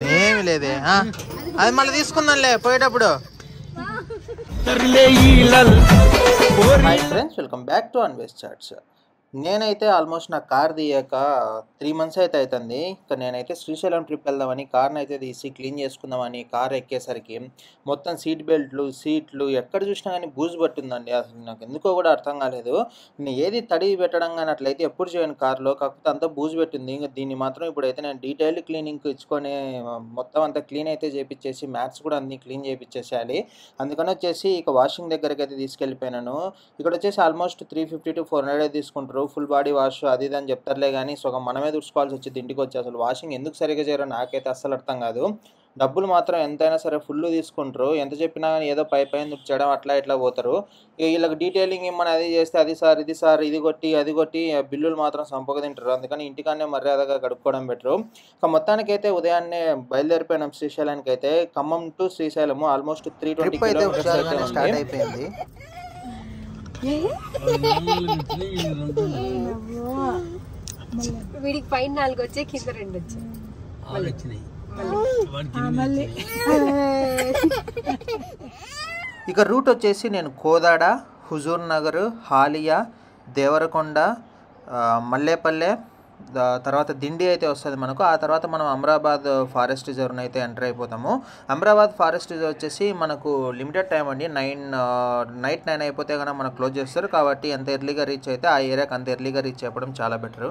ఏమి లేదే అది మళ్ళీ తీసుకుందాంలే పోయేటప్పుడు. Hi friends, welcome back to Anvesh chats. నేనైతే ఆల్మోస్ట్ నా కార్ తీయక 3 months అయితే అవుతుంది. ఇంకా నేనైతే శ్రీశైలం ట్రిప్ వెళ్దామని కార్ని అయితే తీసి క్లీన్ చేసుకుందామని కార్ ఎక్కేసరికి మొత్తం సీట్ బెల్ట్లు, సీట్లు ఎక్కడ చూసినా కానీ బూజు పట్టిందండి. అసలు నాకు ఎందుకో కూడా అర్థం కాలేదు. నేను ఏది తడి పెట్టడం కానీ అట్లయితే ఎప్పుడు చేయను కార్లో, కాకపోతే అంతా బూజు పెట్టింది. ఇంకా దీన్ని మాత్రం ఇప్పుడైతే నేను డీటెయిల్ క్లీనింగ్ ఇచ్చుకొని మొత్తం అంతా క్లీన్ అయితే చేపించేసి మ్యాట్స్ కూడా అన్ని క్లీన్ చేయించేసేయాలి. అందుకని వచ్చేసి ఇక వాషింగ్ దగ్గరికి అయితే తీసుకెళ్ళిపోయినాను. ఇక్కడ వచ్చేసి ఆల్మోస్ట్ 350 to 400 అయితే తీసుకుంటారు. ఫుల్ బాడీ వాష్ అది ఇది అని చెప్తారులే కానీ సగం మనమే తుడుచుకోవాల్సి వచ్చింది ఇంటికి వచ్చి. అసలు వాషింగ్ ఎందుకు సరిగ్గా చేయరో నాకైతే అస్సలు అర్థం కాదు. డబ్బులు మాత్రం ఎంతైనా సరే ఫుల్ తీసుకుంటారు. ఎంత చెప్పినా కానీ ఏదో పైన తుడిచడం అట్లా ఇట్లా పోతారు. ఇక వీళ్ళకి డీటెయిలింగ్ ఇమ్మని అది చేస్తే అది సార్ ఇది సార్ ఇది కొట్టి అది కొట్టి బిల్లులు మాత్రం సంపక తింటారు. అందుకని ఇంటికాన్నే మర్యాదగా గడుపుకోవడం బెటరు. ఇక మొత్తానికి అయితే ఉదయాన్నే బయలుదేరిపోయినాం శ్రీశైలానికి. అయితే Khammam to Srisailam almost 320 kilometres అయితే స్టార్ట్ అయిపోయింది. వీడికి పైన 4 వచ్చాయి, కింద 2 వచ్చాయి. ఇక రూట్ వచ్చేసి నేను కోదాడ, హుజూర్ నగర్, హాలియా, దేవరకొండ, మల్లేపల్లె, తర్వాత దిండి అయితే వస్తుంది మనకు. ఆ తర్వాత మనం అమరాబాద్ ఫారెస్ట్ రిజర్వ్ని అయితే ఎంటర్ అయిపోతాము. అమరాబాద్ ఫారెస్ట్ రిజర్వ్ వచ్చేసి మనకు లిమిటెడ్ టైం అండి. నైట్ 9 అయిపోతే కనుక మనకు క్లోజ్ చేస్తారు. కాబట్టి ఎంత ఎర్లీగా రీచ్ అయితే ఆ ఏరియాకి అంత ఎర్లీగా రీచ్ అయిపోవడం చాలా బెటరు.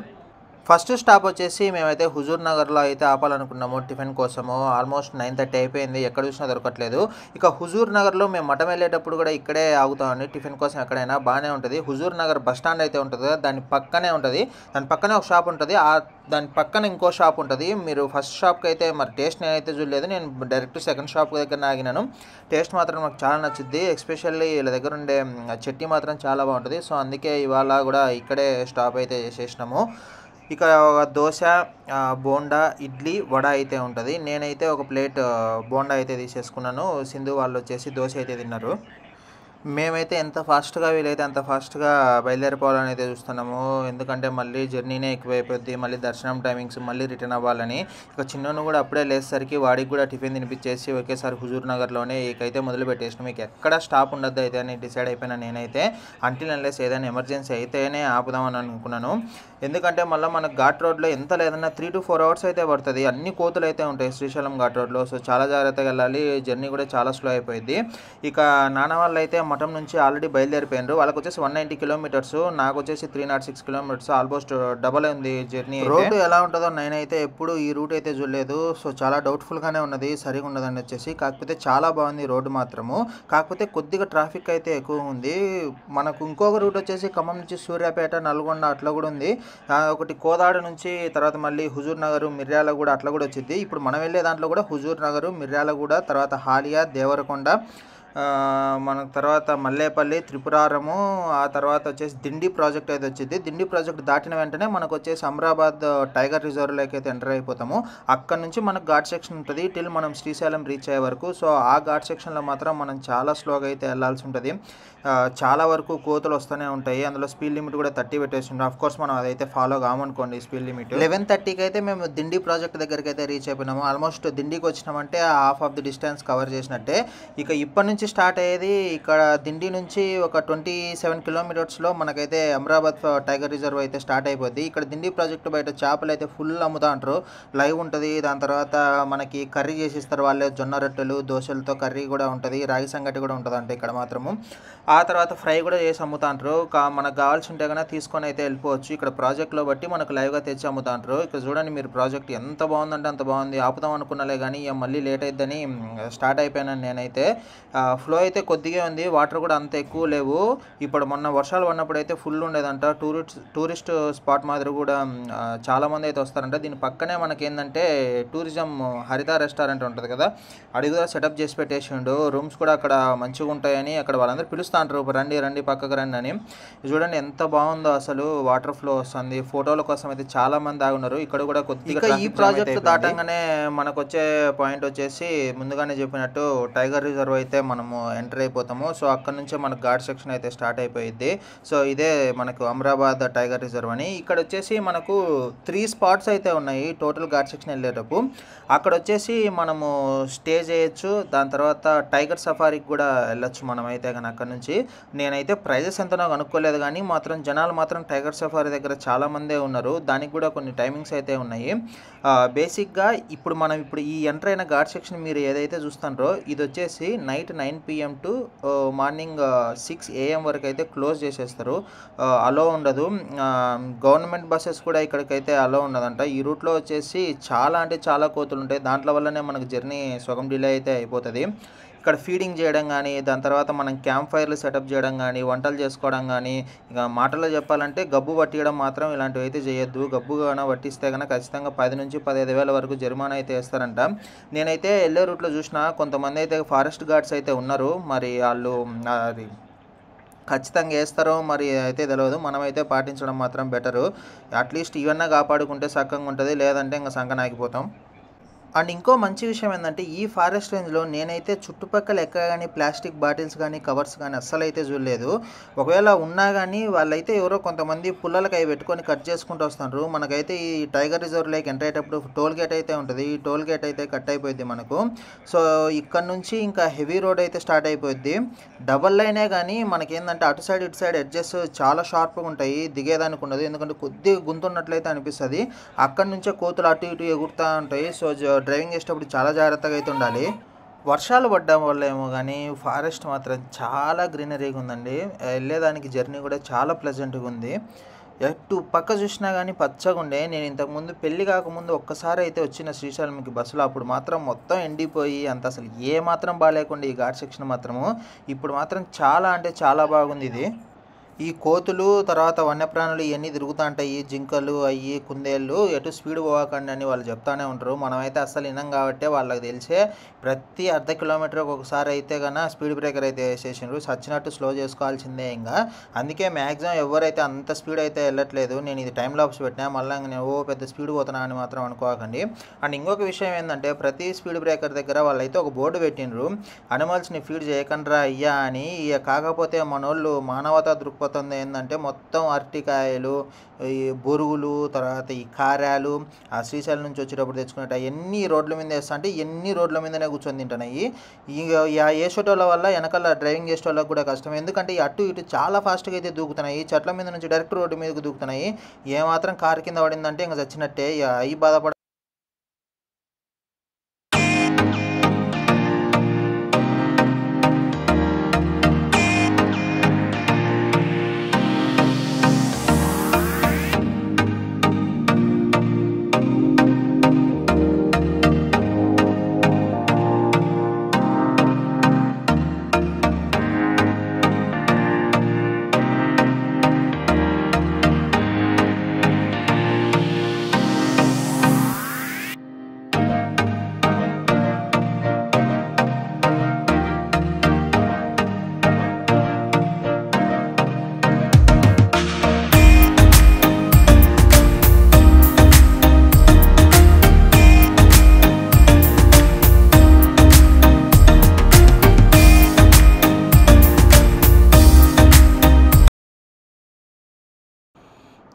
ఫస్ట్ స్టాప్ వచ్చేసి మేమైతే హుజూర్ నగర్లో అయితే ఆపాలనుకున్నాము టిఫిన్ కోసము. ఆల్మోస్ట్ 9:30 అయిపోయింది, ఎక్కడ చూసినా దొరకట్లేదు. ఇక హుజూర్ నగర్లో మేము మఠం వెళ్ళేటప్పుడు కూడా ఇక్కడే ఆగుతామండి టిఫిన్ కోసం. ఎక్కడైనా బాగానే ఉంటుంది. హుజూర్ నగర్ బస్ స్టాండ్ అయితే ఉంటుంది కదా, దాని పక్కనే ఉంటుంది. దాని పక్కనే ఒక షాప్ ఉంటుంది, దాని పక్కన ఇంకో షాప్ ఉంటుంది. మీరు ఫస్ట్ షాప్కి అయితే మరి టేస్ట్ నేనైతే చూడలేదు. నేను డైరెక్ట్ సెకండ్ షాప్ దగ్గర ఆగినాను. టేస్ట్ మాత్రం నాకు చాలా నచ్చుద్ది. ఎస్పెషల్లీ వీళ్ళ దగ్గర ఉండే చట్నీ మాత్రం చాలా బాగుంటుంది. సో అందుకే ఇవాళ కూడా ఇక్కడే స్టాప్ అయితే చేసేసినాము. ఇక దోశ, బోండా, ఇడ్లీ, వడ అయితే ఉంటుంది. నేనైతే ఒక ప్లేట్ బోండా అయితే తీసేసుకున్నాను. సింధు వాళ్ళు వచ్చేసి దోశ అయితే తిన్నారు. మేమైతే ఎంత ఫాస్ట్గా వీలైతే అంత ఫాస్ట్గా బయలుదేరిపోవాలని అయితే చూస్తున్నాము. ఎందుకంటే మళ్ళీ జర్నీనే ఎక్కువైపోద్ది, మళ్ళీ దర్శనం టైమింగ్స్, మళ్ళీ రిటర్న్ అవ్వాలని. ఇక చిన్నను కూడా అప్పుడే లేసరికి వాడికి కూడా టిఫిన్ తినిపించేసి ఒకేసారి హుజూర్ నగర్లోనే ఇకైతే మొదలు పెట్టేసినాం. మీకు ఎక్కడ స్టాప్ ఉండద్దు అయితే అని డిసైడ్ అయిపోయినా నేనైతే. అంటిల్ అన్లెస్ ఏదైనా ఎమర్జెన్సీ అయితేనే ఆపుదామని అనుకున్నాను. ఎందుకంటే మళ్ళీ మనకు ఘాట్ రోడ్లో ఎంత లేదన్నా 3 to 4 hours అయితే పడుతుంది. అన్ని కోతులు అయితే ఉంటాయి శ్రీశైలం ఘాట్ రోడ్లో. సో చాలా జాగ్రత్తగా వెళ్ళాలి. జర్నీ కూడా చాలా స్లో అయిపోయింది. ఇక నాన్న వాళ్ళు అయితే మఠం నుంచి ఆల్రెడీ బయలుదేరిపోయినారు. వాళ్ళకి వచ్చేసి 190 kilometers, నాకు వచ్చేసి 306 kilometers. ఆల్మోస్ట్ డబల్ ఉంది జర్నీ. రోడ్డు ఎలా ఉంటుందో నేనైతే ఎప్పుడు ఈ రూట్ అయితే చూడలేదు. సో చాలా డౌట్ఫుల్గానే ఉన్నది, సరిగా ఉండదని వచ్చేసి. కాకపోతే చాలా బాగుంది రోడ్డు మాత్రము. కాకపోతే కొద్దిగా ట్రాఫిక్ అయితే ఎక్కువ ఉంది. మనకు ఇంకొక రూట్ వచ్చేసి ఖమ్మం నుంచి సూర్యాపేట, నల్గొండ అట్లా కూడా ఉంది. ఒకటి కోదాడ నుంచి తర్వాత మళ్ళీ హుజూర్ నగర్, మిర్యాలగూడ అట్లా కూడా వచ్చింది. ఇప్పుడు మనం వెళ్ళే దాంట్లో కూడా హుజూర్ నగర్, మిర్యాలగూడ, తర్వాత హాలియా, దేవరకొండ, మనకు తర్వాత మల్లేపల్లి, త్రిపురారము, ఆ తర్వాత వచ్చేసి దిండి ప్రాజెక్ట్ అయితే వచ్చింది. దిండి ప్రాజెక్ట్ దాటిన వెంటనే మనకు వచ్చేసి అమరాబాద్ టైగర్ రిజర్వ్లోకి అయితే ఎంటర్ అయిపోతాము. అక్కడ నుంచి మనకు ఘాట్ సెక్షన్ ఉంటుంది టిల్ మనం శ్రీశైలం రీచ్ అయ్యే వరకు. సో ఆ ఘాట్ సెక్షన్లో మాత్రం మనం చాలా స్లోగా అయితే వెళ్ళాల్సి ఉంటుంది. చాలా వరకు కోతులు వస్తూనే ఉంటాయి. అందులో స్పీడ్ లిమిట్ కూడా 30 పెట్టేసి ఉంటాం. ఆఫ్ కోర్స్ మనం అదైతే ఫాలో కామనుకోండి స్పీడ్ లిమిట్. 11:30కి అయితే మేము దిండి ప్రాజెక్ట్ దగ్గరికి అయితే రీచ్ అయిపోయినాము. ఆల్మోస్ట్ దిండికి వచ్చినామంటే half of the distance cover చేసినట్టే. ఇక ఇప్పటి నుంచి స్టార్ట్ అయ్యేది ఇక్కడ దిండి నుంచి ఒక 27 kilometers మనకైతే అమరాబాద్ టైగర్ రిజర్వ్ అయితే స్టార్ట్ అయిపోద్ది. ఇక్కడ దిండి ప్రాజెక్టు బయట చేపలు అయితే ఫుల్ అమ్ముతా అంటారు, లైవ్ ఉంటుంది. దాని తర్వాత మనకి కర్రీ చేసిస్తారు వాళ్ళే, జొన్న రొట్టెలు, దోశలతో కర్రీ కూడా ఉంటుంది, రాగి సంగటి కూడా ఉంటుంది అంటే ఇక్కడ మాత్రము. ఆ తర్వాత ఫ్రై కూడా చేసి అమ్ముతా అంటారు. మనకు కావాల్సి ఉంటే కనుక తీసుకొని అయితే వెళ్ళిపోవచ్చు. ఇక్కడ ప్రాజెక్ట్లో బట్టి మనకు లైవ్గా తెచ్చి అమ్ముతా అంటారు. ఇక్కడ చూడండి మీరు, ప్రాజెక్ట్ ఎంత బాగుందంటే అంత బాగుంది. ఆపుదాం అనుకున్నాలే కానీ మళ్ళీ లేట్ అయిద్దని స్టార్ట్ అయిపోయాను నేనైతే. ఫ్లో అయితే కొద్దిగా ఉంది, వాటర్ కూడా అంత ఎక్కువ లేవు. ఇప్పుడు మొన్న వర్షాలు పడినప్పుడు అయితే ఫుల్ ఉండేదంట. టూరిస్ట్ స్పాట్ మాదిరి కూడా చాలామంది అయితే వస్తారంట. దీని పక్కనే మనకి ఏంటంటే టూరిజం హరిత రెస్టారెంట్ ఉంటుంది కదా, అది కూడా సెటప్ చేసి పెట్టేసిండు. రూమ్స్ కూడా అక్కడ మంచిగా ఉంటాయని అక్కడ వాళ్ళందరూ పిలుస్తూ అంటారు, రండి రండి పక్కకు రండి అని. చూడండి ఎంత బాగుందో అసలు, వాటర్ ఫ్లో వస్తుంది. ఫోటోల కోసం అయితే చాలా మంది ఆగున్నారు. ఇక్కడ కూడా కొద్దిగా ఈ ప్రాజెక్ట్ దాటంగానే మనకు వచ్చే పాయింట్ వచ్చేసి ముందుగానే చెప్పినట్టు టైగర్ రిజర్వ్ అయితే మన మనము ఎంటర్ అయిపోతాము. సో అక్కడ నుంచే మనకు ఘాట్ సెక్షన్ అయితే స్టార్ట్ అయిపోయిద్ది. సో ఇదే మనకు అమరాబాద్ టైగర్ రిజర్వ్ అని. ఇక్కడ వచ్చేసి మనకు 3 స్పాట్స్ అయితే ఉన్నాయి టోటల్ ఘాట్ సెక్షన్ వెళ్ళేటప్పుడు. అక్కడ వచ్చేసి మనము స్టే చేయొచ్చు. దాని తర్వాత టైగర్ సఫారీకి కూడా వెళ్ళొచ్చు మనం అయితే కనుక అక్కడ నుంచి. నేనైతే ప్రైజెస్ ఎంతనో కనుక్కోలేదు, కానీ మాత్రం జనాలు మాత్రం టైగర్ సఫారీ దగ్గర చాలామందే ఉన్నారు. దానికి కూడా కొన్ని టైమింగ్స్ అయితే ఉన్నాయి. బేసిక్గా ఇప్పుడు ఈ ఎంటర్ అయిన ఘాట్ సెక్షన్ మీరు ఏదైతే చూస్తున్నారో ఇది వచ్చేసి night 9 PM to morning 6 AM వరకు అయితే క్లోజ్ చేసేస్తారు. అలో ఉండదు. గవర్నమెంట్ బస్సెస్ కూడా ఇక్కడికైతే అలో ఉండదంట. ఈ రూట్లో వచ్చేసి చాలా అంటే చాలా కోతులు ఉంటాయి. దాంట్లో వల్లనే మనకు జర్నీ సగం డిలే అయితే అయిపోతుంది. ఇక్కడ ఫీడింగ్ చేయడం కానీ, దాని తర్వాత మనం క్యాంప్ ఫైర్లు సెటప్ చేయడం కానీ, వంటలు చేసుకోవడం కానీ, ఇక మాటల్లో చెప్పాలంటే గబ్బు పట్టియడం మాత్రం ఇలాంటివి అయితే చేయొద్దు. గబ్బు కన్నా పట్టిస్తే కనుక ఖచ్చితంగా 10 నుంచి 15,000 వరకు జరిమానా అయితే వేస్తారంట. నేనైతే వెళ్ళే రూట్లో చూసిన కొంతమంది అయితే ఫారెస్ట్ గార్డ్స్ అయితే ఉన్నారు. మరి వాళ్ళు అది ఖచ్చితంగా వేస్తారో మరి అయితే తెలియదు. మనమైతే పాటించడం మాత్రం బెటరు. అట్లీస్ట్ ఇవన్నా కాపాడుకుంటే చక్కగా ఉంటుంది, లేదంటే ఇంకా సంకనాగిపోతాం. అండ్ ఇంకో మంచి విషయం ఏంటంటే ఈ ఫారెస్ట్ రేంజ్లో నేనైతే చుట్టుపక్కల ఎక్కడ కానీ ప్లాస్టిక్ బాటిల్స్ కానీ కవర్స్ కానీ అస్సలు అయితే చూడలేదు. ఒకవేళ ఉన్నా కానీ వాళ్ళైతే ఎవరో కొంతమంది పుల్లలకి అవి పెట్టుకొని కట్ చేసుకుంటూ వస్తున్నారు. మనకైతే ఈ టైగర్ రిజర్వ్లోకి ఎంటర్ అయ్యేటప్పుడు టోల్ గేట్ అయితే ఉంటుంది. ఈ టోల్ గేట్ అయితే కట్ అయిపోయింది మనకు. సో ఇక్కడ నుంచి ఇంకా హెవీ రోడ్ అయితే స్టార్ట్ అయిపోయింది. డబల్ లైనే కానీ మనకేంటంటే అటు సైడ్ ఇటు సైడ్ ఎడ్జెస్ చాలా షార్ప్గా ఉంటాయి. దిగేదానికి ఉండదు, ఎందుకంటే కొద్దిగా గుంతున్నట్లయితే అనిపిస్తుంది. అక్కడి నుంచే కోతులు అటు ఇటు ఎగురుతూ ఉంటాయి. సో డ్రైవింగ్ చేసేటప్పుడు చాలా జాగ్రత్తగా అయితే ఉండాలి. వర్షాలు పడ్డం వల్ల ఏమో కానీ ఫారెస్ట్ మాత్రం చాలా గ్రీనరీగా ఉందండి. వెళ్ళేదానికి జర్నీ కూడా చాలా ప్లెజెంట్గా ఉంది. ఎటు పక్క చూసినా కానీ పచ్చగా ఉండే. నేను ఇంతకుముందు పెళ్ళి కాకముందు ఒక్కసారి అయితే వచ్చిన శ్రీశైలంకి బస్సులో, అప్పుడు మాత్రం మొత్తం ఎండిపోయి అంత అసలు ఏ మాత్రం బాగాలేకుండా ఈ ఘాట్ సెక్షన్ మాత్రము. ఇప్పుడు మాత్రం చాలా అంటే చాలా బాగుంది ఇది. ఈ కోతులు తర్వాత వన్యప్రాణులు ఇవన్నీ తిరుగుతూ ఉంటాయి. జింకలు అయ్యి కుందేళ్ళు ఎటు స్పీడ్ పోవకండి అని వాళ్ళు చెప్తానే ఉంటారు. మనమైతే అస్సలు వినం కాబట్టి వాళ్ళకి తెలిసే ప్రతి అర్ధ కిలోమీటర్కి ఒకసారి అయితే కన్నా స్పీడ్ బ్రేకర్ అయితే వేసేసిండ్రు. సచ్చినట్టు స్లో చేసుకోవాల్సిందే. ఇంకా అందుకే మ్యాక్సిమం ఎవరైతే అంత స్పీడ్ అయితే వెళ్ళట్లేదు. నేను ఇది టైం లాప్స్ పెట్టినా, మళ్ళీ నేను పెద్ద స్పీడ్ పోతున్నా అని మాత్రం అనుకోకండి. అండ్ ఇంకొక విషయం ఏంటంటే ప్రతి స్పీడ్ బ్రేకర్ దగ్గర వాళ్ళైతే ఒక బోర్డు పెట్టిండ్రు, అనిమల్స్ని ఫీడ్ చేయకండ్రా అయ్యా అని. కాకపోతే మనోళ్ళు మానవతా దృక్పథం ఏంటంటే మొత్తం అరటికాయలు, ఈ బొరుగులు, తర్వాత ఈ కారాలు ఆ శ్రీశైలం నుంచి వచ్చేటప్పుడు తెచ్చుకున్నట్టు ఎన్ని రోడ్ల మీద వేస్తా అంటే ఎన్ని రోడ్ల మీదనే కూర్చొని తింటున్నాయి. ఇక వేసేటోళ్ళ వల్ల వెనకాల డ్రైవింగ్ చేసేటోళ్ళకి కూడా కష్టం, ఎందుకంటే అటు ఇటు చాలా ఫాస్ట్గా అయితే దూకుతున్నాయి. చెట్ల మీద నుంచి డైరెక్ట్ రోడ్డు మీదకి దూకుతున్నాయి. ఏమాత్రం కారు కింద పడిందంటే ఇంకా చచ్చినట్టే. అవి బాధపడ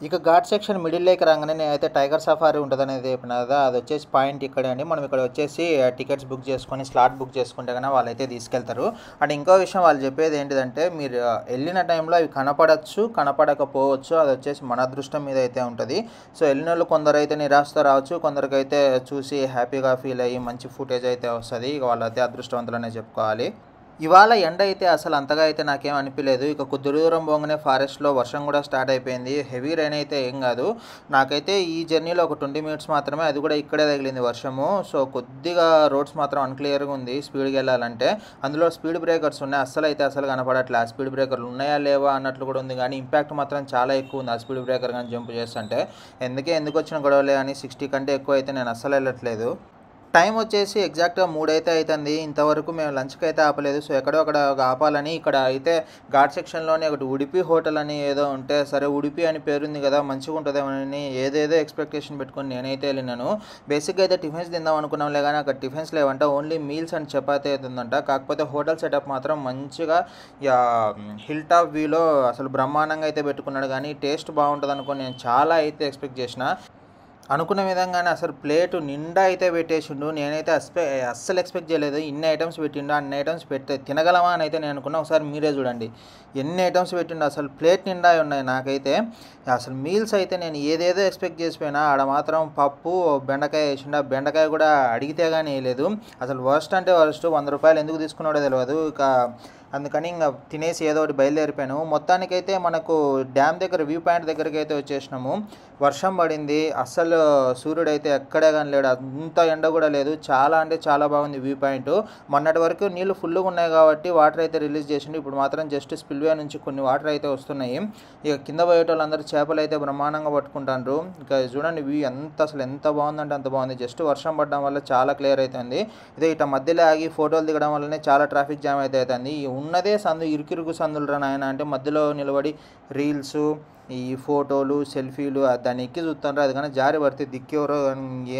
ఇక ఘాట్ సెక్షన్ మిడిల్లోకి రాగానే నేనైతే టైగర్ సఫారీ ఉంటుందనేది చెప్పిన కదా, అది వచ్చేసి పాయింట్ ఇక్కడే అండి. మనం ఇక్కడ వచ్చేసి టికెట్స్ బుక్ చేసుకొని స్లాట్ బుక్ చేసుకుంటే కన్నా వాళ్ళైతే తీసుకెళ్తారు. అండ్ ఇంకో విషయం వాళ్ళు చెప్పేది ఏంటిదంటే మీరు వెళ్ళిన టైంలో అవి కనపడచ్చు, కనపడకపోవచ్చు, అది వచ్చేసి మన అదృష్టం మీద అయితే ఉంటుంది. సో వెళ్ళిన వాళ్ళు కొందరు అయితే నిరాశతో రావచ్చు, కొందరికైతే చూసి హ్యాపీగా ఫీల్ అయ్యి మంచి ఫుటేజ్ అయితే వస్తుంది. ఇక వాళ్ళైతే అదృష్టవంతులనే చెప్పుకోవాలి. ఇవాళ ఎండ అయితే అసలు అంతగా అయితే నాకేం అనిపించలేదు. ఇక కొద్ది దూరం పోగానే ఫారెస్ట్లో వర్షం కూడా స్టార్ట్ అయిపోయింది. హెవీ రైన్ అయితే ఏం కాదు. నాకైతే ఈ జర్నీలో ఒక 20 మినిట్స్ మాత్రమే, అది కూడా ఇక్కడే తగిలింది వర్షము. సో కొద్దిగా రోడ్స్ మాత్రం అన్క్లియర్గా ఉంది స్పీడ్కి వెళ్ళాలంటే. అందులో స్పీడ్ బ్రేకర్స్ ఉన్నాయి, అసలు కనపడట్లే. ఆ స్పీడ్ బ్రేకర్లు ఉన్నాయా లేవా అన్నట్లు కూడా ఉంది, కానీ ఇంపాక్ట్ మాత్రం చాలా ఎక్కువ ఉంది ఆ స్పీడ్ బ్రేకర్ కానీ జంప్ చేస్తుంటే. ఎందుకు వచ్చిన గొడవలే అని 60 కంటే ఎక్కువ అయితే నేను అస్సలు వెళ్ళట్లేదు. టైం వచ్చేసి ఎగ్జాక్ట్గా 3 అయితే అవుతుంది. ఇంతవరకు మేము లంచ్కి అయితే ఆపలేదు. సో ఎక్కడో అక్కడ ఆపాలని ఇక్కడ అయితే ఘాట్ సెక్షన్లోనే ఒకటి ఉడిపి హోటల్ అని ఏదో ఉంటే, సరే ఉడిపి అని పేరుంది కదా మంచిగా ఉంటుందేమోనని ఏదేదో ఎక్స్పెక్టేషన్ పెట్టుకొని నేనైతే వెళ్ళినాను. బేసిక్గా అయితే టిఫిన్స్ తిందాం అనుకున్నాంలే, కానీ అక్కడ టిఫిన్స్ లేవంట, ఓన్లీ మీల్స్ అండ్ చపాతీ అయితే ఉందంట. కాకపోతే హోటల్ సెటప్ మాత్రం మంచిగా హిల్ టాప్ వ్యూలో అసలు బ్రహ్మాండంగా అయితే పెట్టుకున్నాడు. కానీ టేస్ట్ బాగుంటుంది అనుకుని నేను చాలా అయితే ఎక్స్పెక్ట్ చేసిన. అనుకున్న విధంగానే అసలు ప్లేటు నిండా అయితే పెట్టేసిండు. నేనైతే అస్సలు ఎక్స్పెక్ట్ చేయలేదు. ఇన్ని ఐటమ్స్ పెట్టిండు, అన్ని ఐటమ్స్ పెట్టి తినగలమా అని అయితే నేను అనుకున్నా. ఒకసారి మీరే చూడండి ఎన్ని ఐటమ్స్ పెట్టిండు, అసలు ప్లేట్ నిండా ఉన్నాయి. నాకైతే అసలు మీల్స్ అయితే నేను ఏదేదో ఎక్స్పెక్ట్ చేసిపోయినా, ఆడ మాత్రం పప్పు బెండకాయ వేసిండు. ఆ బెండకాయ కూడా అడిగితే కానీ వేయలేదు. అసలు వర్స్ట్ అంటే వర్స్ట్, 100 రూపాయలు ఎందుకు తీసుకున్నాడో తెలియదు. ఇక అందుకని ఇంకా తినేసి ఏదో ఒకటి బయలుదేరిపోయాను. మొత్తానికైతే మనకు డ్యామ్ దగ్గర వ్యూ పాయింట్ దగ్గరికి అయితే వచ్చేసినాము. వర్షం పడింది, అస్సలు సూర్యుడు అయితే ఎక్కడే కానీ లేడు, అంత ఎండ కూడా లేదు. చాలా అంటే చాలా బాగుంది వ్యూ పాయింట్. మొన్నటి వరకు నీళ్ళు ఫుల్గా ఉన్నాయి కాబట్టి వాటర్ అయితే రిలీజ్ చేసిండు. ఇప్పుడు మాత్రం జస్ట్ స్పిల్వే నుంచి కొన్ని వాటర్ అయితే వస్తున్నాయి. ఇక కింద పోయేటోళ్ళందరూ చేపలు అయితే బ్రహ్మాండంగా పట్టుకుంటారు. ఇక చూడండి వ్యూ అసలు ఎంత బాగుందంటే అంత బాగుంది. జస్ట్ వర్షం పడడం వల్ల చాలా క్లియర్ అవుతుంది. ఇదే ఇట్లా మధ్యలో ఆగి ఫోటోలు దిగడం వల్లనే చాలా ట్రాఫిక్ జామ్ అయితే అవుతుంది. ఉన్నదే సందు ఇరుకిరుకు సందులు రా నాయన అంటే మధ్యలో నిలబడి రీల్స్, ఈ ఫోటోలు, సెల్ఫీలు దాన్ని ఎక్కి చూస్తుంటారు. అది కానీ జారి పడితే దిక్కెవరో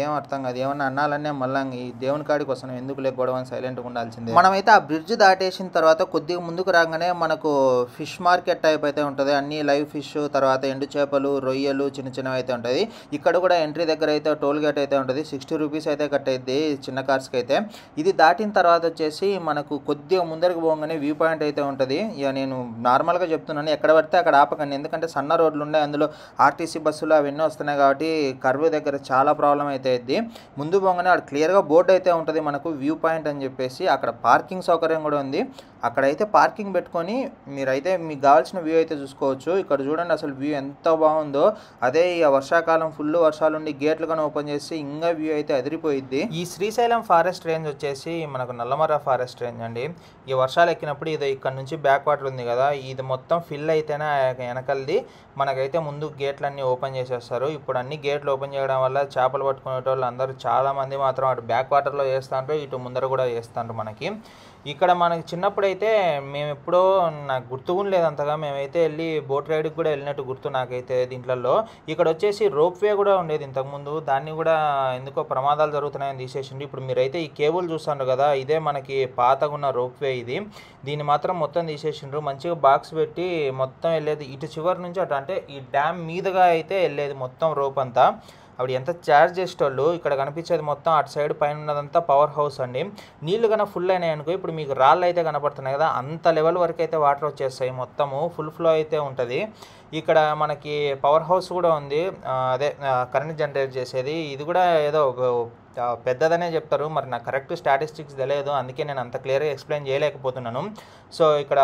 ఏం అర్థం కాదు. ఏమన్నా అన్నాలనే మళ్ళీ ఈ దేవుని కాడికి వస్తాం, ఎందుకు లేకపోవడం అని సైలెంట్గా ఉండాల్సిందే. మనమైతే ఆ బ్రిడ్జ్ దాటేసిన తర్వాత కొద్దిగా ముందుకు రాగానే మనకు ఫిష్ మార్కెట్ టైప్ అయితే ఉంటుంది. అన్ని లైవ్ ఫిష్, తర్వాత ఎండు చేపలు, రొయ్యలు చిన్న చిన్నవి అయితే ఉంటుంది. ఇక్కడ కూడా ఎంట్రీ దగ్గర అయితే టోల్ గేట్ అయితే ఉంటుంది. 60 రూపీస్ అయితే కట్ అయింది చిన్న కార్స్కి అయితే. ఇది దాటిన తర్వాత వచ్చేసి మనకు కొద్దిగా ముందరికి పోగానే వ్యూ పాయింట్ అయితే ఉంటుంది. ఇక నేను నార్మల్గా చెప్తున్నాను, ఎక్కడ పడితే అక్కడ ఆపకండి, ఎందుకంటే సన్న రోడ్లు ఉన్నాయి, అందులో ఆర్టీసీ బస్సులు అవన్నీ వస్తున్నాయి కాబట్టి కర్వ్ దగ్గర చాలా ప్రాబ్లం అయితే అయింది. ముందు పోగానే అక్కడ క్లియర్గా బోర్డు అయితే ఉంటుంది మనకు వ్యూ పాయింట్ అని చెప్పేసి. అక్కడ పార్కింగ్ సౌకర్యం కూడా ఉంది. అక్కడైతే పార్కింగ్ పెట్టుకొని మీరైతే మీకు కావాల్సిన వ్యూ అయితే చూసుకోవచ్చు. ఇక్కడ చూడండి అసలు వ్యూ ఎంత బాగుందో. అదే ఇక వర్షాకాలం ఫుల్ వర్షాలు ఉండి గేట్లు కానీ ఓపెన్ చేసి ఇంకా వ్యూ అయితే అదిరిపోయిద్ది. ఈ శ్రీశైలం ఫారెస్ట్ రేంజ్ వచ్చేసి మనకు నల్లమర్ర ఫారెస్ట్ రేంజ్ అండి. ఈ వర్షాలు ఎక్కినప్పుడు ఇది ఇక్కడ నుంచి బ్యాక్ వాటర్ ఉంది కదా, ఇది మొత్తం ఫిల్ అయితేనే వెనకల్ది మనకైతే ముందు గేట్లన్నీ ఓపెన్ చేసేస్తారు. ఇప్పుడు అన్ని గేట్లు ఓపెన్ చేయడం వల్ల చేపలు పట్టుకునే వాళ్ళు అందరూ చాలామంది మాత్రం అటు బ్యాక్ వాటర్లో వేస్తుంటారు, ఇటు ముందర కూడా వేస్తుంటారు. మనకి ఇక్కడ మనకి చిన్నప్పుడైతే మేము ఎప్పుడో నాకు గుర్తుగా లేదు అంతగా, మేమైతే వెళ్ళి బోట్ రైడ్కి కూడా వెళ్ళినట్టు గుర్తు నాకైతే. దీంట్లో ఇక్కడ వచ్చేసి రోప్ వే కూడా ఉండేది ఇంతకుముందు, దాన్ని కూడా ఎందుకో ప్రమాదాలు జరుగుతున్నాయని తీసేసిండు. ఇప్పుడు మీరైతే ఈ కేబుల్ చూస్తున్నారు కదా, ఇదే మనకి పాతగా ఉన్న రోప్ వే ఇది. దీన్ని మాత్రం మొత్తం తీసేసిండ్రు. మంచిగా బాక్స్ పెట్టి మొత్తం వెళ్ళేది ఇటు చివరి నుంచి అటు, అంటే ఈ డ్యామ్ మీదుగా అయితే వెళ్ళేది మొత్తం రోప్ అంతా. అప్పుడు ఎంత ఛార్జ్ చేసేటోళ్ళు. ఇక్కడ కనిపించేది మొత్తం అటు సైడ్ పైన ఉన్నదంతా పవర్ హౌస్ అండి. నీళ్లు కన్నా ఫుల్ అయినాయి అనుకో, ఇప్పుడు మీకు రాళ్ళు అయితే కనపడుతున్నాయి కదా, అంత లెవెల్ వరకు అయితే వాటర్ వచ్చేస్తాయి, మొత్తము ఫుల్ ఫ్లో అయితే ఉంటుంది. ఇక్కడ మనకి పవర్ హౌస్ కూడా ఉంది, అదే కరెంట్ జనరేట్ చేసేది. ఇది కూడా ఏదో పెద్దదనే చెప్తారు, మరి నాకు కరెక్ట్ స్టాటిస్టిక్స్ తెలియదు, అందుకే నేను అంత క్లియర్గా ఎక్స్ప్లెయిన్ చేయలేకపోతున్నాను. సో ఇక్కడ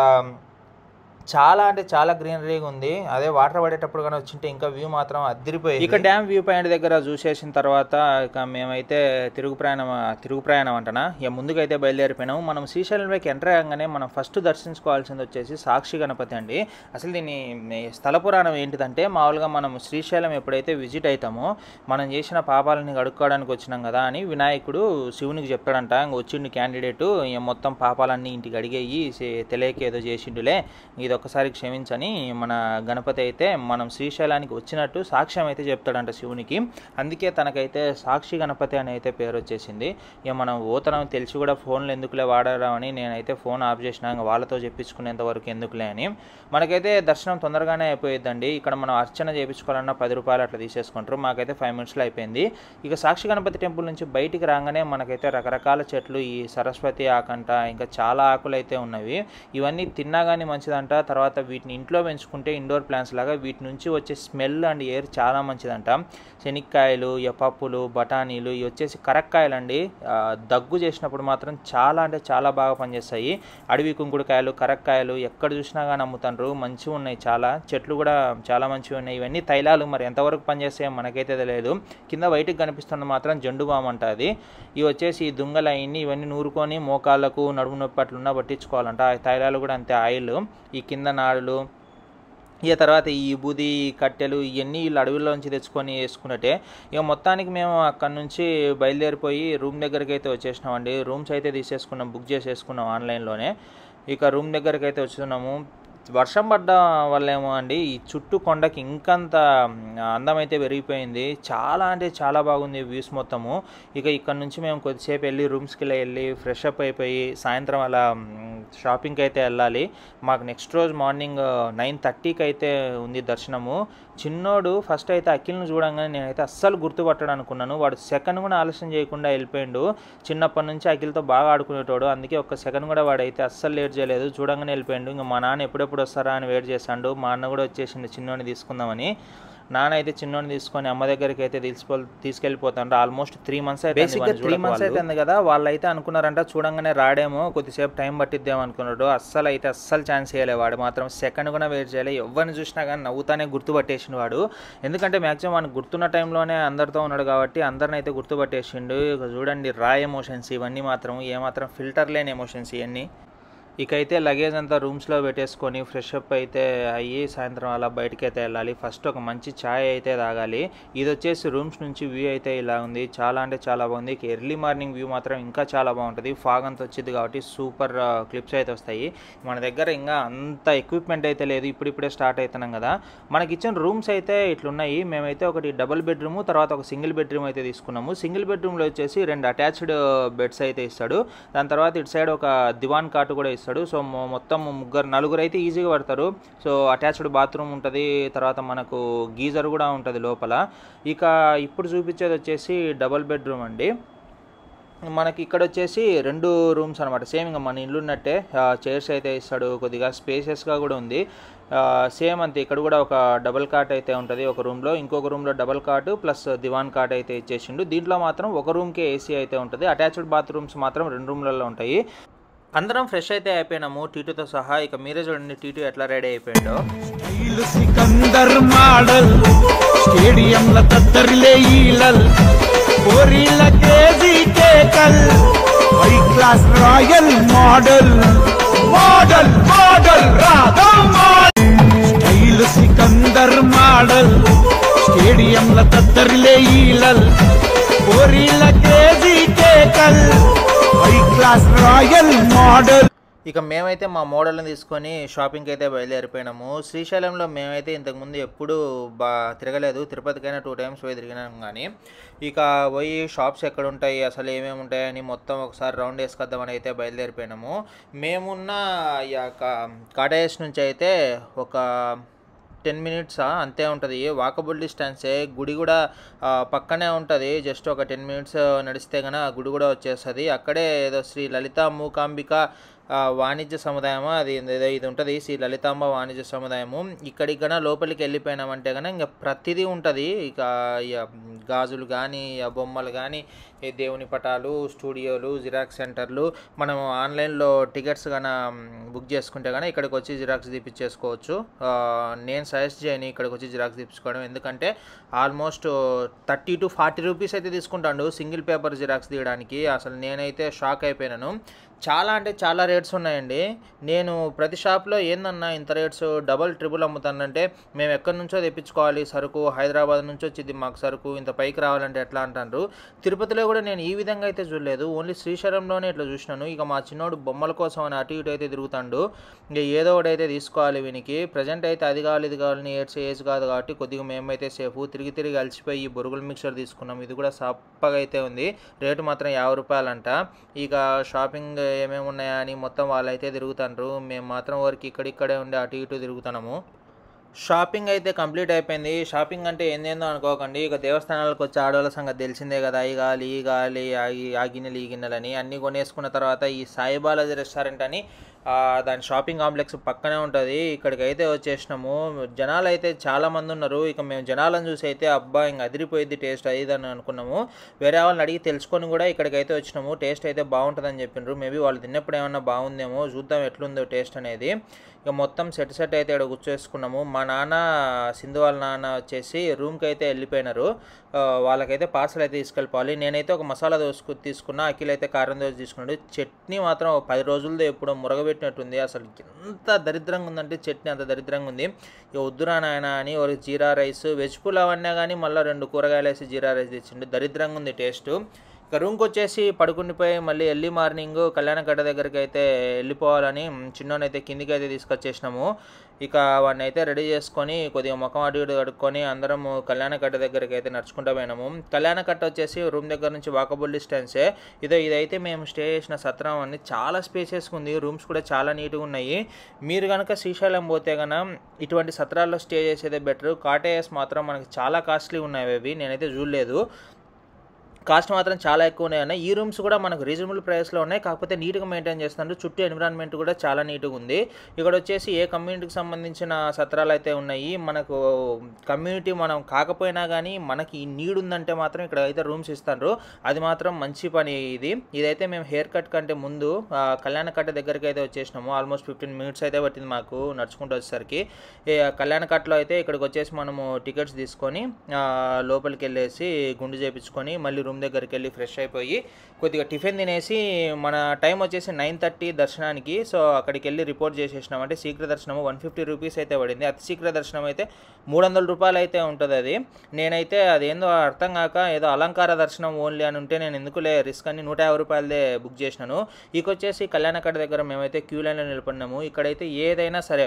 చాలా అంటే చాలా గ్రీనరీగా ఉంది. అదే వాటర్ పడేటప్పుడు కానీ వచ్చింటే ఇంకా వ్యూ మాత్రం అదిరిపోయింది. ఇక డ్యామ్ వ్యూ పాయింట్ దగ్గర చూసేసిన తర్వాత ఇక మేమైతే తిరుగు ప్రయాణం అంటనా ఇక ముందుకైతే బయలుదేరిపోయినాము. మనం శ్రీశైలం వైపు ఎంటర్ అయ్యాగానే మనం ఫస్ట్ దర్శించుకోవాల్సింది వచ్చేసి సాక్షి గణపతి అండి. అసలు దీని స్థల పురాణం ఏంటిదంటే, మామూలుగా మనం శ్రీశైలం ఎప్పుడైతే విజిట్ అవుతామో మనం చేసిన పాపాలని కడుక్కోవడానికి వచ్చినాం కదా అని వినాయకుడు శివునికి చెప్తాడంట. ఇంక వచ్చిండు క్యాండిడేటు, మొత్తం పాపాలన్నీ ఇంటికి అడిగేయి తెలియక ఏదో చేసిండులే, ఇది ఒక్కసారి క్షమించని మన గణపతి అయితే మనం శ్రీశైలానికి వచ్చినట్టు సాక్ష్యం అయితే చెప్తాడంట శివునికి. అందుకే తనకైతే సాక్షి గణపతి అని అయితే పేరు వచ్చేసింది. ఇక మనం ఓతనం తెలిసి కూడా ఫోన్లు ఎందుకులే వాడరామని నేనైతే ఫోన్ ఆఫ్ చేసినా, ఇంకా వాళ్ళతో చెప్పించుకునేంత వరకు ఎందుకులే అని. మనకైతే దర్శనం తొందరగానే అయిపోయిద్దండి. ఇక్కడ మనం అర్చన చేయించుకోవాలన్నా 10 రూపాయలు అట్లా తీసేసుకుంటారు. మాకైతే 5 మినిట్స్లో అయిపోయింది. ఇక సాక్షి గణపతి టెంపుల్ నుంచి బయటికి రాగానే మనకైతే రకరకాల చెట్లు, ఈ సరస్వతి ఆకంట ఇంకా చాలా ఆకులు అయితే ఉన్నవి. ఇవన్నీ తిన్నా కానీ మంచిదంట. తర్వాత వీటిని ఇంట్లో పెంచుకుంటే ఇండోర్ ప్లాంట్స్ లాగా వీటి నుంచి వచ్చే స్మెల్ అండ్ ఎయిర్ చాలా మంచిదంట. శనక్కాయలు, పప్పులు, బఠానీలు ఇవి వచ్చేసి కరక్కాయలు అండి. దగ్గు చేసినప్పుడు మాత్రం చాలా అంటే చాలా బాగా పనిచేస్తాయి. అడవి కుంకుడుకాయలు, కరక్కాయలు ఎక్కడ చూసినా కానీ అమ్ముతారు, మంచిగా ఉన్నాయి. చాలా చెట్లు కూడా చాలా మంచిగా ఉన్నాయి. ఇవన్నీ తైలాలు, మరి ఎంతవరకు పనిచేస్తాయో మనకైతే తెలియదు. కింద బయటికి కనిపిస్తున్న మాత్రం జండు బామ్ అంటుంది. ఇవి వచ్చేసి దుంగలు అయ్యి ఇవన్నీ నూరుకొని మోకాళ్ళకు నడుము నొప్పి అట్లున్నా పట్టించుకోవాలంట. ఆ తైలాలు కూడా అంతే, ఆయిల్. ఈ కింద నాడులు ఇక తర్వాత ఈ బూది కట్టెలు ఇవన్నీ వీళ్ళు అడవిలోంచి తెచ్చుకొని వేసుకున్నట్టే. ఇక మొత్తానికి మేము అక్కడ నుంచి బయలుదేరిపోయి రూమ్ దగ్గరికి అయితే వచ్చేసినామండి. రూమ్స్ అయితే తీసేసుకున్నాం, బుక్ చేసేసుకున్నాం ఆన్లైన్లోనే. ఇక రూమ్ దగ్గరికి అయితే వచ్చున్నాము. వర్షం పడ్డ వల్ల ఏమో అండి ఈ చుట్టూ కొండకి ఇంకంత అందం అయితే పెరిగిపోయింది. చాలా అంటే చాలా బాగుంది వ్యూస్ మొత్తము. ఇక ఇక్కడ నుంచి మేము కొద్దిసేపు వెళ్ళి రూమ్స్కి వెళ్ళి ఫ్రెష్ అప్ అయిపోయి సాయంత్రం అలా షాపింగ్కి అయితే వెళ్ళాలి. మాకు నెక్స్ట్ రోజు మార్నింగ్ 9:30కి అయితే ఉంది దర్శనము. చిన్నోడు ఫస్ట్ అయితే అఖిల్ని చూడంగానే నేనైతే అస్సలు గుర్తుపట్టడం అనుకున్నాను. వాడు సెకండ్ కూడా ఆలస్యం చేయకుండా వెళ్ళిపోయిండు. చిన్నప్పటి నుంచి అఖిల్తో బాగా ఆడుకునేటోడు, అందుకే ఒక్క సెకండ్ కూడా వాడైతే అస్సలు లేట్ చేయలేదు, చూడంగానే వెళ్ళిపోయిండు. ఇంకా మా నాన్న ఎప్పుడెప్పుడు వస్తారా అని వెయిట్ చేశాడు. మా అన్న కూడా వచ్చేసిండు చిన్నోడిని తీసుకుందామని. నాన్న అయితే చిన్నోడిని తీసుకొని అమ్మ దగ్గరికి అయితే తీసుకెళ్ళిపోతాడు. ఆల్మోస్ట్ 3 months అయితే, బేసిక్గా 3 months అవుతుంది కదా. వాళ్ళు అయితే అనుకున్నారంట చూడంగానే రాడేమో, కొద్దిసేపు టైం పట్టిద్దాం అనుకున్నాడు. అస్సలు ఛాన్స్ చేయలే. వాడు మాత్రం సెకండ్ కూడా వెయిట్ చేయలే. ఎవరిని చూసినా కానీ నవ్వుతానే గుర్తుపట్టేసిండు వాడు. ఎందుకంటే మ్యాక్సిమం వాడిని గుర్తున్న టైంలోనే అందరితో ఉన్నాడు కాబట్టి అందరిని అయితే గుర్తుపట్టేసిండు. ఇక చూడండి రా ఎమోషన్స్ ఇవన్నీ మాత్రం, ఏమాత్రం ఫిల్టర్ లేని ఎమోషన్స్ ఇవన్నీ. ఇకైతే లగేజ్ అంతా రూమ్స్లో పెట్టేసుకొని ఫ్రెష్ అప్ అయితే అయ్యి సాయంత్రం అలా బయటకి అయితే వెళ్ళాలి. ఫస్ట్ ఒక మంచి ఛాయ్ అయితే తాగాలి. ఇది వచ్చేసి రూమ్స్ నుంచి వ్యూ అయితే ఇలా ఉంది. చాలా అంటే చాలా బాగుంది. ఎర్లీ మార్నింగ్ వ్యూ మాత్రం ఇంకా చాలా బాగుంటుంది. ఫాగ్ అంతా వచ్చింది కాబట్టి సూపర్ క్లిప్స్ అయితే వస్తాయి. మన దగ్గర ఇంకా అంత ఎక్విప్మెంట్ అయితే లేదు, ఇప్పుడిప్పుడే స్టార్ట్ అవుతున్నాం కదా. మనకి ఇచ్చిన రూమ్స్ అయితే ఇట్లున్నాయి. మేమైతే ఒకటి డబుల్ బెడ్రూమ్, తర్వాత ఒక సింగిల్ బెడ్రూమ్ అయితే తీసుకున్నాము. సింగిల్ బెడ్రూమ్లో వచ్చేసి 2 అటాచ్డ్ బెడ్స్ అయితే ఇస్తాడు. దాని తర్వాత ఇటు సైడ్ ఒక దివాన్ కాట్ కూడా ఇస్తాడు. సో మొత్తం నలుగురు అయితే ఈజీగా పడతారు. సో అటాచ్డ్ బాత్రూమ్ ఉంటుంది, తర్వాత మనకు గీజర్ కూడా ఉంటుంది లోపల. ఇక ఇప్పుడు చూపించేది వచ్చేసి డబుల్ బెడ్రూమ్ అండి. మనకి ఇక్కడ వచ్చేసి 2 రూమ్స్ అనమాట, సేమ్ ఇంకా మన ఇల్లు ఉన్నట్టే. చైర్స్ అయితే ఇస్తాడు, కొద్దిగా స్పేషియస్గా కూడా ఉంది. సేమ్ అంతే, ఇక్కడ కూడా ఒక డబుల్ కాట్ అయితే ఉంటుంది ఒక రూమ్లో, ఇంకొక రూమ్లో డబుల్ కాట్ ప్లస్ దివాన్ కాట్ అయితే ఇచ్చేసిండు. దీంట్లో మాత్రం ఒక రూమ్కే ఏసీ అయితే ఉంటుంది. అటాచ్డ్ బాత్రూమ్స్ మాత్రం 2 రూమ్లలో ఉంటాయి. అందరం ఫ్రెష్ అయితే అయిపోయినాము టీటూతో సహా. ఇక మీరే చూడండి టీటూ ఎట్లా రెడీ అయిపోయిండో. సికందర్ మోడల్ స్టేడియంల తత్తరిలే ఈలల్ కోరిల కేజీ కేకల్ high class royal model model model Radha style Sikandar model స్టేడియంల తత్తరిలే ఈలల్ కోరిల కేజీ కేకల్ హై క్లాస్ రాయల్ మోడల్. ఇక మేమైతే మా మోడల్ని తీసుకొని షాపింగ్కి అయితే బయలుదేరిపోయినాము. శ్రీశైలంలో మేమైతే ఇంతకుముందు ఎప్పుడూ తిరగలేదు. తిరుపతికైనా 2 times పోయి తిరిగినాం కానీ ఇక పోయి షాప్స్ ఎక్కడ ఉంటాయి, అసలు ఏమేమి ఉంటాయని మొత్తం ఒకసారి రౌండ్ వేసుకొద్దామని అయితే బయలుదేరిపోయినాము. మేమున్న కాటేజ్ నుంచి అయితే ఒక 10 minutes అంతే ఉంటుంది, వాకబుల్ డిస్టెన్సే. గుడి కూడా పక్కనే ఉంటుంది, జస్ట్ ఒక 10 minutes నడిస్తే కన్నా గుడి కూడా వచ్చేస్తుంది. అక్కడే ఏదో శ్రీ లలితా మూకాంబిక వాణిజ్య సముదాయము అది ఇది ఉంటుంది, శ్రీ లలితాంబ వాణిజ్య సముదాయము. ఇక్కడికి కన్నా లోపలికి వెళ్ళిపోయినామంటే కన్నా ఇంకా ప్రతిదీ ఉంటుంది. ఇక గాజులు కానీ, బొమ్మలు కానీ, దేవుని పటాలు, స్టూడియోలు, జిరాక్స్ సెంటర్లు. మనం ఆన్లైన్లో టికెట్స్ కన్నా బుక్ చేసుకుంటే కానీ ఇక్కడికి వచ్చి జిరాక్స్ తీపిచ్చేసుకోవచ్చు. నేను సజెస్ట్ చేయను ఇక్కడికి వచ్చి జిరాక్స్ తీపించుకోవడం, ఎందుకంటే ఆల్మోస్ట్ 30 to 40 రూపీస్ అయితే తీసుకుంటాడు సింగిల్ పేపర్ జిరాక్స్ తీయడానికి. అసలు నేనైతే షాక్ అయిపోయినాను. చాలా అంటే చాలా రేట్స్ ఉన్నాయండి. నేను ప్రతి షాప్లో ఏందన్నా ఇంత రేట్స్ డబల్ ట్రిపుల్ అమ్ముతానంటే మేము ఎక్కడి నుంచో తెప్పించుకోవాలి సరుకు, హైదరాబాద్ నుంచి వచ్చింది మాకు సరుకు, ఇంత పైకి రావాలంటే ఎట్లా అంటారు. తిరుపతిలో కూడా నేను ఈ విధంగా అయితే చూడలేదు, ఓన్లీ శ్రీశైలంలోనే ఇట్లా చూసినాను. ఇక మా చిన్నోడు బొమ్మల కోసం అని అటు ఇటు అయితే తిరుగుతాడు. ఇక ఏదో ఒకటి అయితే తీసుకోవాలి వీనికి. ప్రజెంట్ అయితే అది కావాలి ఇది కావాలని ఏజ్ కాదు కాబట్టి కొద్దిగా మేమైతే సేఫ్. తిరిగి అలసిపోయి ఈ బొరుగుల మిక్చర్ తీసుకున్నాం. ఇది కూడా సప్పగా అయితే ఉంది, రేటు మాత్రం 50 రూపాయలంట. ఇక షాపింగ్ ఏమేమి ఉన్నాయా అని మొత్తం వాళ్ళైతే తిరుగుతారు, మేము మాత్రం వరకు ఇక్కడిక్కడే ఉండి అటు ఇటు తిరుగుతున్నాము. షాపింగ్ అయితే కంప్లీట్ అయిపోయింది. షాపింగ్ అంటే ఏందేందో అనుకోకండి, ఇక దేవస్థానాలకు వచ్చి ఆడవాళ్ళ సంగతి తెలిసిందే కదా, ఈ గాలి ఆ గిన్నెలు ఈ గిన్నెలని అన్నీ కొనేసుకున్న తర్వాత ఈ సాయిబాలాజీ రెస్టారెంట్ అని దాని షాపింగ్ కాంప్లెక్స్ పక్కనే ఉంటుంది, ఇక్కడికి అయితే వచ్చేసినాము. జనాలు అయితే చాలామంది ఉన్నారు. ఇక మేము జనాలను చూసి అయితే అబ్బా ఇంక అదిరిపోయింది టేస్ట్ అదిదని అనుకున్నాము. వేరే వాళ్ళని అడిగి తెలుసుకొని కూడా ఇక్కడికి అయితే వచ్చినాము. టేస్ట్ అయితే బాగుంటుందని చెప్పిండ్రు. మేబీ వాళ్ళు తిన్నప్పుడు ఏమన్నా బాగుందేమో, చూద్దాం ఎట్లుందో టేస్ట్ అనేది. ఇక మొత్తం సెట్ అయితే ఇక్కడ కూర్చేసుకున్నాము. మా నాన్న సింధు వాళ్ళ నాన్న వచ్చేసి రూమ్కి అయితే వెళ్ళిపోయినారు. వాళ్ళకైతే పార్సల్ అయితే తీసుకెళ్ళిపోవాలి. నేనైతే ఒక మసాలా దోశ తీసుకున్నా, అఖిల్ అయితే కారం దోశ తీసుకున్నాడు. చట్నీ మాత్రం 10 రోజులతో ఎప్పుడో మురగబెట్టినట్టుంది. అసలు ఎంత దరిద్రంగా ఉందంటే చట్నీ అంత దరిద్రంగా ఉంది. ఇక వద్దురా నాయన అని ఒక జీరా రైస్ వెజ్ పులావ్ అన్నా కానీ మళ్ళీ 2 కూరగాయలు వేసి జీరా రైస్ తెచ్చిండు. దరిద్రంగా ఉంది టేస్ట్. ఇక రూమ్కి వచ్చేసి పడుకుండిపోయి మళ్ళీ ఎర్లీ మార్నింగ్ కళ్యాణకట్ట దగ్గరికి అయితే వెళ్ళిపోవాలని చిన్నోనైతే కిందికి అయితే తీసుకొచ్చేసినాము. ఇక వాడిని అయితే రెడీ చేసుకొని కొద్దిగా ముఖం అటు ఇటు కడుక్కొని అందరం కళ్యాణకట్ట దగ్గరికి అయితే నడుచుకుంటూ పోయినాము. కళ్యాణకట్ట వచ్చేసి రూమ్ దగ్గర నుంచి వాకబుల్ డిస్టెన్సే. ఇదైతే మేము స్టే చేసిన సత్రం అన్ని చాలా స్పేసెస్గా ఉంది. రూమ్స్ కూడా చాలా నీట్గా ఉన్నాయి. మీరు కనుక శ్రీశైలం పోతే కనుక ఇటువంటి సత్రాల్లో స్టే చేసేదే బెటర్. కాటేజెస్ మాత్రం మనకి చాలా కాస్ట్లీ ఉన్నాయి. అవి నేనైతే చూడలేదు, కాస్ట్ మాత్రం చాలా ఎక్కువ ఉన్నాయి. ఈ రూమ్స్ కూడా మనకు రీజనబుల్ ప్రైస్లో ఉన్నాయి, కాకపోతే నీట్గా మెయింటైన్ చేస్తున్నారు. చుట్టూ ఎన్విరాన్మెంట్ కూడా చాలా నీట్గా ఉంది. ఇక్కడ వచ్చేసి ఏ కమ్యూనిటీకి సంబంధించిన సత్రాలు అయితే ఉన్నాయి. మనకు కమ్యూనిటీ మనం కాకపోయినా కానీ మనకి ఈ నీడ్ ఉందంటే మాత్రం ఇక్కడ అయితే రూమ్స్ ఇస్తారు. అది మాత్రం మంచి పని. ఇదైతే మేము హెయిర్ కట్ కంటే ముందు కళ్యాణకట్ట దగ్గరికి అయితే వచ్చేసినాము. ఆల్మోస్ట్ 15 minutes అయితే పట్టింది మాకు నడుచుకుంటూ వచ్చేసరికి. కళ్యాణకట్టలో అయితే ఇక్కడికి వచ్చేసి మనము టికెట్స్ తీసుకొని లోపలికి వెళ్ళేసి గుండు చేయించుకొని మళ్ళీ రూమ్ దగ్గరికి వెళ్ళి ఫ్రెష్ అయిపోయి కొద్దిగా టిఫిన్ తినేసి మన టైం వచ్చేసి 9:30 దర్శనానికి. సో అక్కడికి వెళ్ళి రిపోర్ట్ చేసేసినాం. అంటే శీఘ్ర దర్శనము 150 రూపీస్ అయితే పడింది. అతి శీఘ్ర దర్శనం అయితే 300 రూపాయలు అయితే ఉంటుంది. అది నేనైతే అదేందో అర్థం కాక ఏదో అలంకార దర్శనం ఓన్లీ అని ఉంటే నేను ఎందుకులే రిస్క్ అని 150 రూపాయలదే బుక్ చేసినాను. ఇకొచ్చేసి కళ్యాణకట్ట దగ్గర మేమైతే క్యూ లైన్లో నిలబడినాము. ఇక్కడైతే ఏదైనా సరే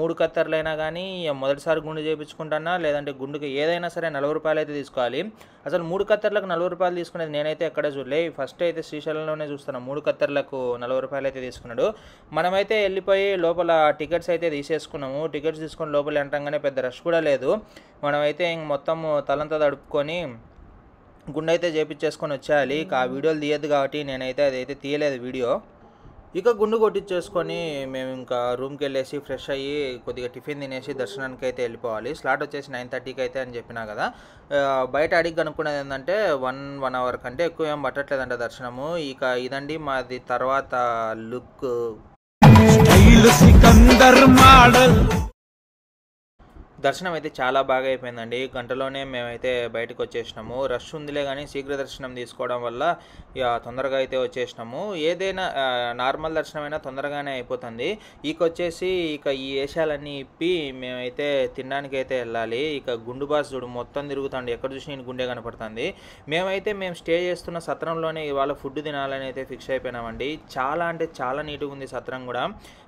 3 కత్తర్లైనా కానీ మొదటిసారి గుండు చేయించుకుంటున్నా లేదంటే గుండుకి ఏదైనా సరే 40 రూపాయలు అయితే తీసుకోవాలి. అసలు 3 కత్తర్లకు 40 రూపాయలు తీసుకునేది నేనైతే ఎక్కడ చూడలే. ఫస్ట్ అయితే శ్రీశైలంలోనే చూస్తున్నాను 3 కత్తర్లకు 40 రూపాయలు అయితే తీసుకున్నాడు. మనమైతే వెళ్ళిపోయి లోపల టికెట్స్ అయితే తీసేసుకున్నాము. టికెట్స్ తీసుకొని లోపల ఎంటంగానే పెద్ద రష్ కూడా లేదు. మనమైతే ఇంక మొత్తం తలంతా తడుపుకొని గుండె అయితే చేపించేసుకొని వచ్చేయాలి. ఇక ఆ వీడియోలు తీయద్దు కాబట్టి నేనైతే అదైతే తీయలేదు వీడియో. ఇక గుండు కొట్టించేసుకొని మేము ఇంకా రూమ్కి వెళ్ళేసి ఫ్రెష్ అయ్యి కొద్దిగా టిఫిన్ తినేసి దర్శనానికి అయితే వెళ్ళిపోవాలి. స్లాట్ వచ్చేసి 9:30కి అయితే అని చెప్పినా కదా. బయట అడిగి కనుక్కునేది ఏంటంటే 1 hour కంటే ఎక్కువ ఏం పట్టట్లేదంట దర్శనము. ఇక ఇదండి మాది తర్వాత లుక్. దర్శనం అయితే చాలా బాగా అయిపోయిందండి. గంటలోనే మేమైతే బయటకు వచ్చేసినాము. రష్ ఉందిలే కానీ శీఘ్ర దర్శనం తీసుకోవడం వల్ల ఇక తొందరగా అయితే వచ్చేసినాము. ఏదైనా నార్మల్ దర్శనం అయినా తొందరగానే అయిపోతుంది. వచ్చేసి ఈ వేషాలన్నీ ఇప్పి మేమైతే తినడానికి అయితే వెళ్ళాలి. ఇక గుండు బాస్ చూడు మొత్తం తిరుగుతాండి, ఎక్కడ చూసి నేను గుండె కనపడుతుంది. మేము స్టే చేస్తున్న సత్రంలోనే ఇవాళ ఫుడ్ తినాలని అయితే ఫిక్స్ అయిపోయినామండి. చాలా అంటే చాలా నీట్గా ఉంది సత్రం కూడా.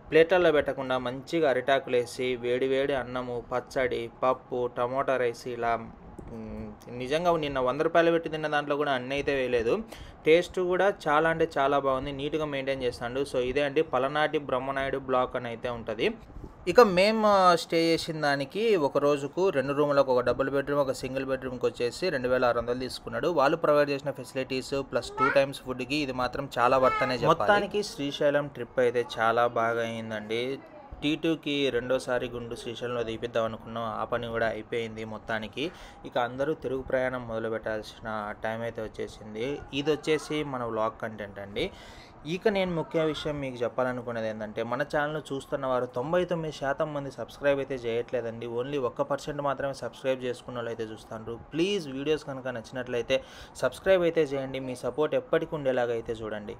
ప్లేట్లలో పెట్టకుండా మంచిగా అరిటాకులు వేసి వేడి వేడి అన్నము, పచ్చడి, పప్పు, టమోటా రైస్ ఇలా నిజంగా నిన్న 100 రూపాయలు పెట్టి తిన్న దాంట్లో కూడా అన్నీ అయితే వేయలేదు. టేస్ట్ కూడా చాలా అంటే చాలా బాగుంది, నీట్గా మెయింటైన్ చేస్తాడు. సో ఇదే అండి పలనాటి బ్రహ్మనాయుడు బ్లాక్ అని అయితే ఉంటుంది. ఇక మేము స్టే చేసిన దానికి ఒక రోజుకు 2 రూములకు ఒక డబుల్ బెడ్రూమ్ ఒక సింగిల్ బెడ్రూమ్కి వచ్చేసి 2600 తీసుకున్నాడు. వాళ్ళు ప్రొవైడ్ చేసిన ఫెసిలిటీస్ ప్లస్ 2 times ఫుడ్కి ఇది మాత్రం చాలా వర్త్ అనే చెప్పాలి. మొత్తానికి శ్రీశైలం ట్రిప్ అయితే చాలా బాగా అయిందండి. T2కి రెండోసారి గుండు శ్రీశైలంలో తీపిద్దాం అనుకున్నాం. ఆ పని కూడా అయిపోయింది మొత్తానికి. ఇక అందరూ తిరుగు ప్రయాణం మొదలు పెట్టాల్సిన టైం అయితే వచ్చేసింది. ఇది వచ్చేసి మన వ్లాగ్ కంటెంట్ అండి. ఇక నేను ముఖ్య విషయం మీకు చెప్పాలనుకునేది ఏంటంటే మన ఛానల్ చూస్తున్న వారు 99% మంది సబ్స్క్రైబ్ అయితే చేయట్లేదండి. ఓన్లీ 1% మాత్రమే సబ్స్క్రైబ్ చేసుకున్న వాళ్ళు అయితే చూస్తారు. ప్లీజ్ వీడియోస్ కనుక నచ్చినట్లయితే సబ్స్క్రైబ్ అయితే చేయండి. మీ సపోర్ట్ ఎప్పటికీ ఉండేలాగా అయితే చూడండి.